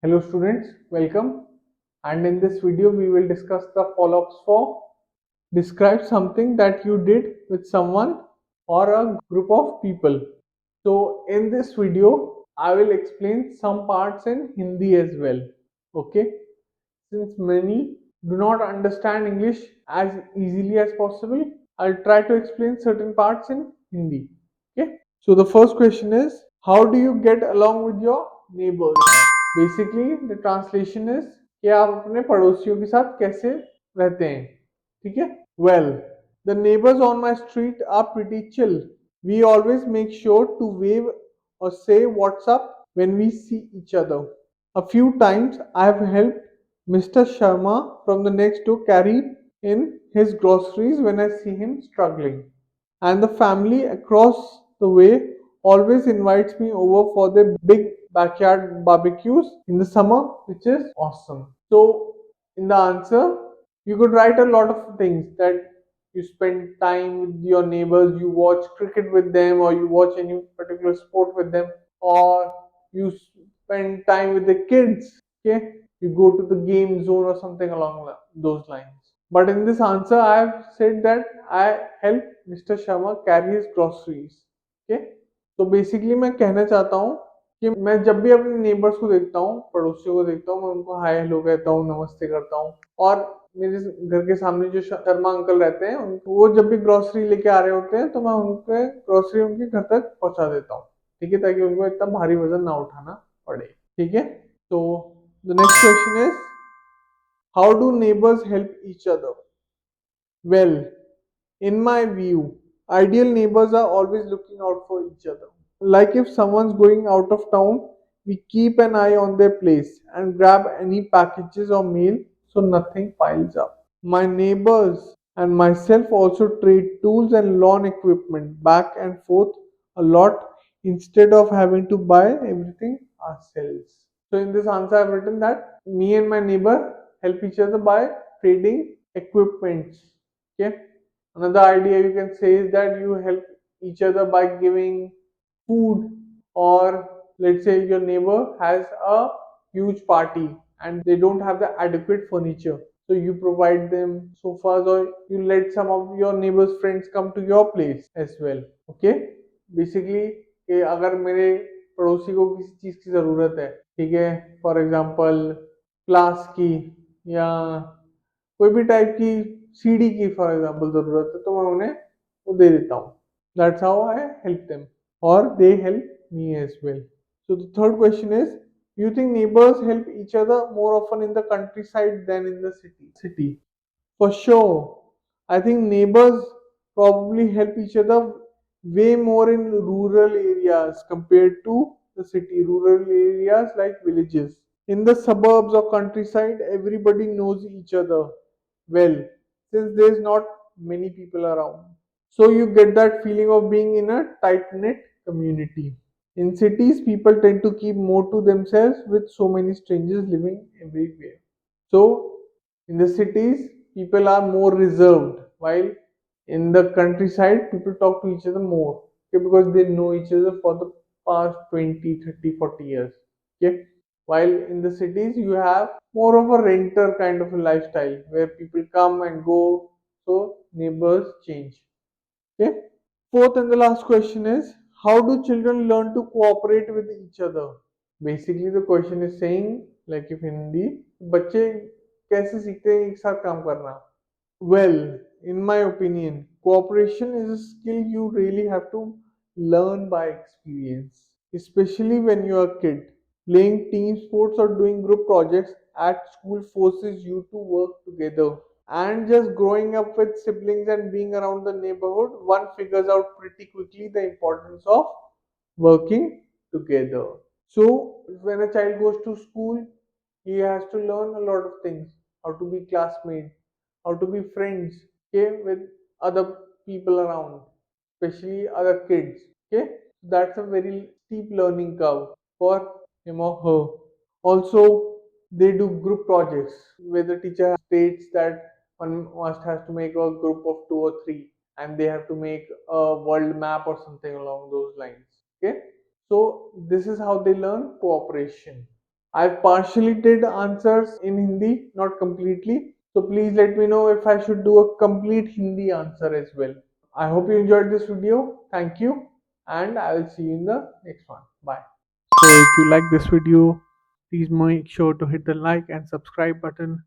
Hello students, welcome. And in this video we will discuss the follow-ups for describe something that you did with someone or a group of people. So in this video I will explain some parts in Hindi as well. Okay? Since many do not understand English as easily as possible, I'll try to explain certain parts in Hindi. Okay? So the first question is, how do you get along with your neighbors? Basically the translation is कि आप अपने पड़ोसियों के साथ कैसे रहते हैं, ठीक है? Well, the neighbors on my street are pretty chill. We always make sure to wave or say what's up when we see each other. A few times I have helped Mr. Sharma from the next door carry in his groceries when I see him struggling. And the family across the way always invites me over for their big backyard barbecues in the summer, which is awesome. So, in the answer, you could write a lot of things that you spend time with your neighbors, you watch cricket with them, or you watch any particular sport with them, or you spend time with the kids. Okay, you go to the game zone or something along those lines. But in this answer, I have said that I help Mr. Sharma carry his groceries. Okay, तो basically मैं कहना चाहता हूँ कि मैं जब भी अपने नेबर्स को देखता हूँ, पड़ोसियों को देखता हूँ, मैं उनको हाय हेलो कहता हूँ, नमस्ते करता हूँ। और मेरे घर के सामने जो शर्मा अंकल रहते हैं, उनको वो जब भी ग्रोसरी लेके आ रहे होते हैं तो मैं उनके ग्रोसरी उनके घर तक पहुंचा देता हूँ, ठीक है, ताकि उनको इतना भारी वजन ना उठाना पड़े। ठीक है, तो the next question is, how do neighbors help each other? Well, in my view, ideal neighbors are always looking out for each other. Like if someone's going out of town, we keep an eye on their place and grab any packages or mail so nothing piles up. My neighbors and myself also trade tools and lawn equipment back and forth a lot instead of having to buy everything ourselves. So in this answer I've written that me and my neighbor help each other by trading equipments. Okay. Another idea you can say is that you help each other by giving food, or let's say your neighbor has a huge party and they don't have the adequate furniture, so you provide them sofas, or you let some of your neighbor's friends come to your place as well. Okay, basically कि अगर मेरे पड़ोसी को किसी चीज की जरूरत है, ठीक है, फॉर एग्जांपल क्लास की या कोई भी टाइप की सीडी की फॉर एग्जांपल जरूरत है, तो मैं उन्हें वो दे देता हूँ. That's how I help them, और they help me as well. So the third question is, do you think neighbors help each other more often in the countryside than in the city? For sure. I think neighbors probably help each other way more in rural areas compared to the city. Rural areas like villages. In the suburbs or countryside, everybody knows each other well, since there's not many people around. So you get that feeling of being in a tight knit community. In cities, people tend to keep more to themselves with so many strangers living everywhere. So in the cities, people are more reserved, while in the countryside, people talk to each other more, okay, because they know each other for the past 20, 30, 40 years. Okay. While in the cities, you have more of a renter kind of a lifestyle where people come and go, so neighbors change. Okay. Fourth and the last question is, how do children learn to cooperate with each other? Basically, the question is saying, like if Hindi, बच्चे कैसे सीखते हैं एक साथ काम करना? Well, in my opinion, cooperation is a skill you really have to learn by experience, especially when you're a kid. Playing team sports or doing group projects at school forces you to work together. And just growing up with siblings and being around the neighborhood, one figures out pretty quickly the importance of working together. So, when a child goes to school, he has to learn a lot of things: how to be classmates, how to be friends, okay, with other people around, especially other kids. Okay, that's a very steep learning curve for him or her. Also, they do group projects where the teacher states that one must has to make a group of two or three, and they have to make a world map or something along those lines. Okay, so this is how they learn cooperation. I've partially did answers in Hindi, not completely. So please let me know if I should do a complete Hindi answer as well. I hope you enjoyed this video. Thank you, and I will see you in the next one. Bye. So if you like this video, please make sure to hit the like and subscribe button